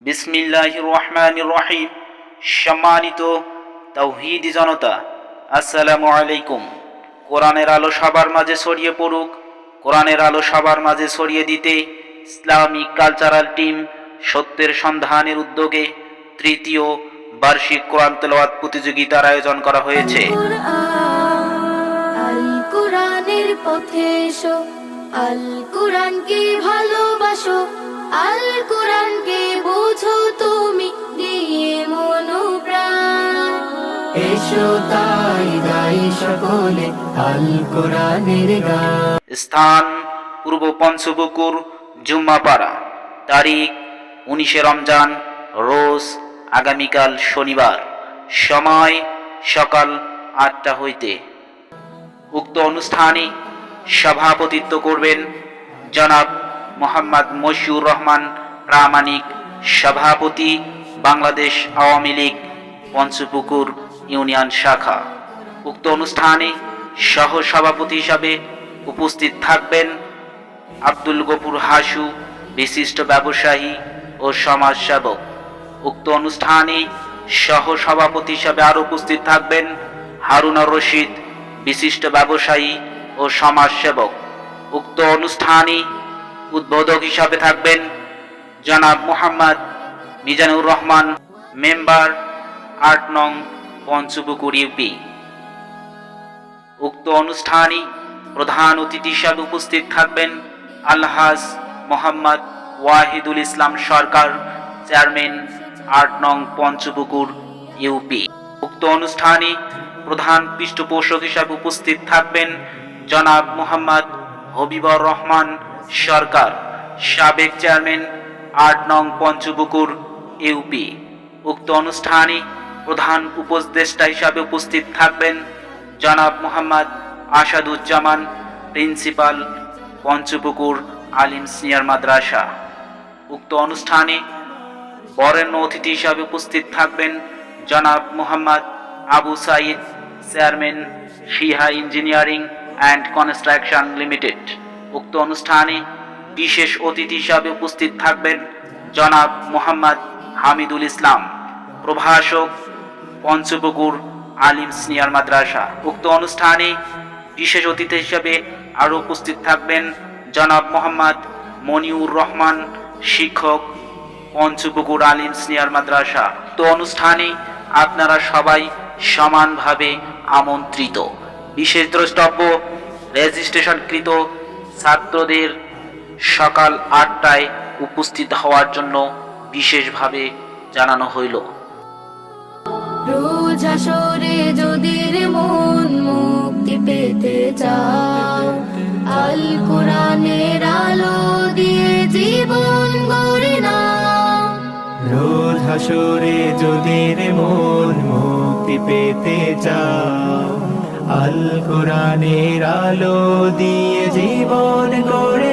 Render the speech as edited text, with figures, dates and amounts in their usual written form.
বিসমিল্লাহির রহমানির রহিম। সম্মানিত তাওহীদি জনতা, আসসালামু আলাইকুম। কোরআনের আলো সবার মাঝে ছড়িয়ে পড়ুক। কোরআনের আলো সবার মাঝে ছড়িয়ে দিতে ইসলামিক কালচারাল টিম সত্যের সন্ধানের উদ্যোগে তৃতীয় বার্ষিক কোরআন তেলাওয়াত প্রতিযোগিতার আয়োজন করা হয়েছে। আল কোরআনের পথে এসো, আল কোরআনকে ভালোবাসো, আল কোরআনকে বুঝো তুমি দিয়ে মনোপ্রাণ। এসো তাই গাই সকলে আল কোরআনের গান। স্থান পূর্ব পঞ্চপুকুর জুম্মাপাড়া। তারিখ 19 রমজান, রোজ আগামীকাল শনিবার। সময় সকাল 8টা হইতে। উক্ত অনুষ্ঠানে সভাপতিত্ব করবেন জনাব মোহাম্মদ মশিউর রহমান প্রামাণিক, সভাপতি, বাংলাদেশ আওয়ামী লীগ পঞ্চপুকুর ইউনিয়ন শাখা। উক্ত অনুষ্ঠানে সহ সভাপতি হিসাবে উপস্থিত থাকবেন আব্দুল গফুর হাসু, বিশিষ্ট ব্যবসায়ী ও সমাজসেবক। উক্ত অনুষ্ঠানে সহ সভাপতি হিসাবে আরও উপস্থিত থাকবেন হারুনুর রশিদ, বিশিষ্ট ব্যবসায়ী ও সমাজসেবক। উক্ত অনুষ্ঠানে উদ্বোধক হিসাবে থাকবেন জনাব মোহাম্মদ মিজানুর রহমান, মেম্বার 8 নং পঞ্চপুকুর ইউপি। উক্ত অনুষ্ঠানে প্রধান অতিথি হিসাবে উপস্থিত থাকবেন আলহাজ মোহাম্মদ ওয়াহিদুল ইসলাম সরকার, চেয়ারম্যান 8 নং পঞ্চপুকুর ইউপি। উক্ত অনুষ্ঠানে প্রধান পৃষ্ঠপোষক হিসাবে উপস্থিত থাকবেন জনাব মোহাম্মদ হবিবুর রহমান সরকার, সাবেক চেয়ারম্যান 8 নং পঞ্চপুকুর ইউপি। উক্ত অনুষ্ঠানে প্রধান উপদেষ্টা হিসাবে উপস্থিত থাকবেন জনাব মোহাম্মদ আসাদুজ্জামান, প্রিন্সিপাল পঞ্চপুকুর আলিম সিনিয়র মাদ্রাসা। উক্ত অনুষ্ঠানে বরেণ্য অতিথি হিসাবে উপস্থিত থাকবেন জনাব Mohammad Abu Saeed, chairman Shiha engineering and construction limited. উক্ত অনুষ্ঠানে বিশেষ অতিথি হিসাবে উপস্থিত থাকবেন জনাব মোহাম্মদ হামিদুল ইসলাম, প্রভাষক পঞ্চপুকুর আলিম সিনিয়র মাদ্রাসা। উক্ত অনুষ্ঠানে বিশেষ অতিথি হিসাবে আরও উপস্থিত থাকবেন জনাব মোহাম্মদ মনিউর রহমান, শিক্ষক পঞ্চপুকুর আলিম সিনিয়র মাদ্রাসা। উক্ত অনুষ্ঠানে আপনারা সবাই সমানভাবে আমন্ত্রিত। বিশেষ দ্রষ্টব্য, রেজিস্ট্রেশনকৃত ছাত্রদের সকাল 8টায় উপস্থিত হওয়ার জন্য বিশেষভাবে জানানো হইল। রোজ হাসরে যদি রে মন মুক্তি পেতে চাও, আল কোরআনের আলো দিয়ে জীবন গড়ে নাও। রোজ হাসরে যদি রে মন মুক্তি পেতে চাও, আল কোরআনের আলো দিয়ে জীবন গড়ে